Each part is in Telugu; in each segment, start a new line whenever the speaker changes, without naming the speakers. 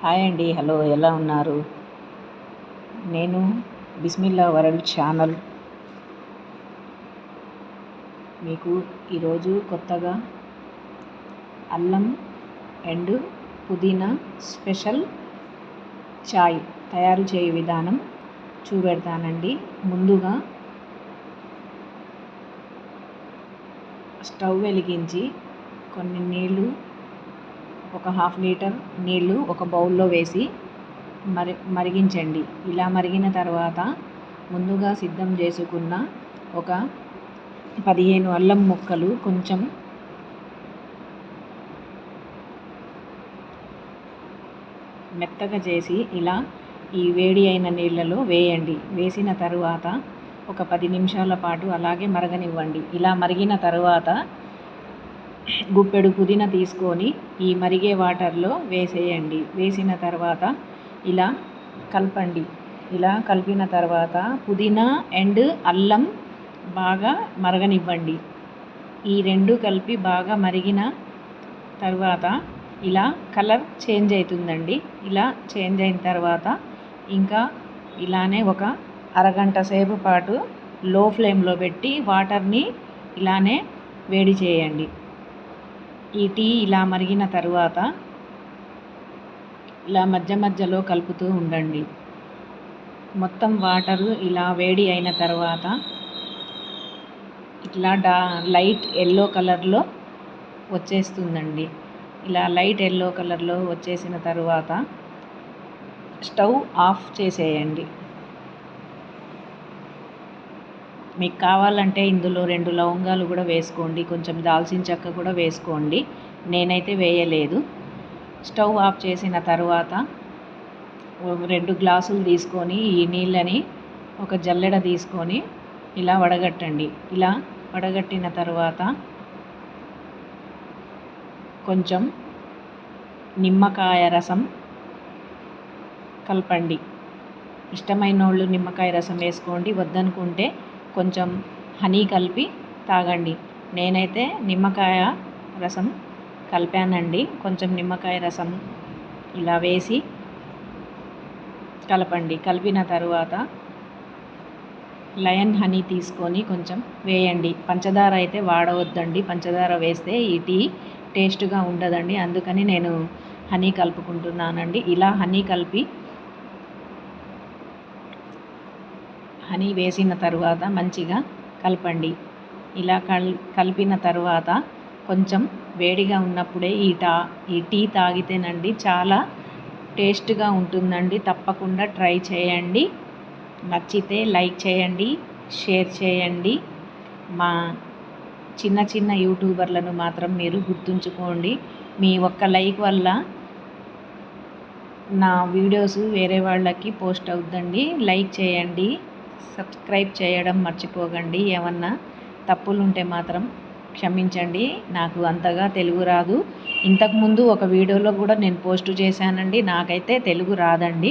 హాయ్ అండి, హలో, ఎలా ఉన్నారు? నేను బిస్మిల్లా వరల్డ్ ఛానల్ మీకు ఈరోజు కొత్తగా అల్లం అండ్ పుదీనా స్పెషల్ చాయ్ తయారు చేయే విధానం చూపెడతానండి. ముందుగా స్టవ్ వెలిగించి కొన్ని నీళ్ళు, ఒక హాఫ్ లీటర్ నీళ్ళు ఒక బౌల్లో వేసి మరిగించండి. ఇలా మరిగిన తర్వాత ముందుగా సిద్ధం చేసుకున్న ఒక 15 అల్లం ముక్కలు కొంచెం మెత్తగా చేసి ఇలా ఈ వేడి అయిన నీళ్ళలో వేయండి. వేసిన తరువాత ఒక 10 నిమిషాల పాటు అలాగే మరగనివ్వండి. ఇలా మరిగిన తరువాత గుప్పెడు పుదీనా తీసుకొని ఈ మరిగే వాటర్లో వేసేయండి. వేసిన తర్వాత ఇలా కలపండి. ఇలా కలిపిన తర్వాత పుదీనా అండ్ అల్లం బాగా మరగనివ్వండి. ఈ రెండు కలిపి బాగా మరిగిన తర్వాత ఇలా కలర్ చేంజ్ అవుతుందండి. ఇలా చేంజ్ అయిన తర్వాత ఇంకా ఇలానే ఒక అరగంట సేపు పాటు లో ఫ్లేమ్లో పెట్టి వాటర్ని ఇలానే వేడి చేయండి. ఈ టీ ఇలా మరిగిన తరువాత ఇలా మధ్య మధ్యలో కలుపుతూ ఉండండి. మొత్తం వాటరు ఇలా వేడి అయిన తర్వాత ఇట్లా లైట్ ఎల్లో కలర్లో వచ్చేస్తుందండి. ఇలా లైట్ ఎల్లో కలర్లో వచ్చేసిన తర్వాత స్టవ్ ఆఫ్ చేసేయండి. మీకు కావాలంటే ఇందులో 2 లవంగాలు కూడా వేసుకోండి, కొంచెం దాల్చిన చెక్క కూడా వేసుకోండి. నేనైతే వేయలేదు. స్టవ్ ఆఫ్ చేసిన తర్వాత 2 గ్లాసులు తీసుకొని ఈ నీళ్ళని ఒక జల్లెడ తీసుకొని ఇలా వడగట్టండి. ఇలా వడగట్టిన తర్వాత కొంచెం నిమ్మకాయ రసం కలపండి. ఇష్టమైన వాళ్ళు నిమ్మకాయ రసం వేసుకోండి, వద్దనుకుంటే కొంచెం హనీ కలిపి తాగండి. నేనైతే నిమ్మకాయ రసం కలిపానండి. కొంచెం నిమ్మకాయ రసం ఇలా వేసి కలపండి. కలిపిన తరువాత లయన్ హనీ తీసుకొని కొంచెం వేయండి. పంచదార అయితే వాడవద్దండి. పంచదార వేస్తే ఈ టీ టేస్ట్గా ఉండదండి. అందుకని నేను హనీ కలుపుకుంటున్నానండి. ఇలా హనీ వేసిన తరువాత మంచిగా కలపండి. ఇలా కలిపిన తర్వాత కొంచెం వేడిగా ఉన్నప్పుడే ఈ టీ తాగితేనండి చాలా టేస్ట్గా ఉంటుందండి. తప్పకుండా ట్రై చేయండి. నచ్చితే లైక్ చేయండి, షేర్ చేయండి. మా చిన్న యూట్యూబర్లను మాత్రం మీరు గుర్తుంచుకోండి. మీ ఒక్క లైక్ వల్ల నా వీడియోస్ వేరే వాళ్ళకి పోస్ట్ అవుతుందండి. లైక్ చేయండి, సబ్స్క్రైబ్ చేయడం మర్చిపోకండి. ఏమన్నా తప్పులు ఉంటే మాత్రం క్షమించండి. నాకు అంతగా తెలుగు రాదు. ఇంతకుముందు ఒక వీడియోలో కూడా నేను పోస్ట్ చేశానండి. నాకైతే తెలుగు రాదండి.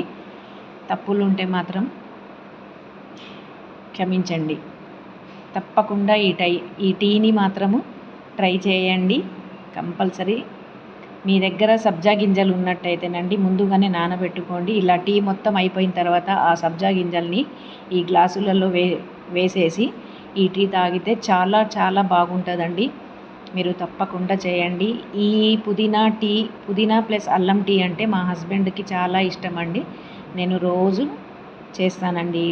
తప్పులు ఉంటే మాత్రం క్షమించండి. తప్పకుండా ఈ టీని మాత్రము ట్రై చేయండి కంపల్సరీ. మీ దగ్గర సబ్జా గింజలు ఉన్నట్టయితేనండి ముందుగానే నానబెట్టుకోండి. ఇలా టీ మొత్తం అయిపోయిన తర్వాత ఆ సబ్జా గింజల్ని ఈ గ్లాసులలో వేసేసి ఈ టీ తాగితే చాలా చాలా బాగుంటుందండి. మీరు తప్పకుండా చేయండి. ఈ పుదీనా ప్లస్ అల్లం టీ అంటే మా హస్బెండ్కి చాలా ఇష్టం అండి. నేను రోజు చేస్తానండి.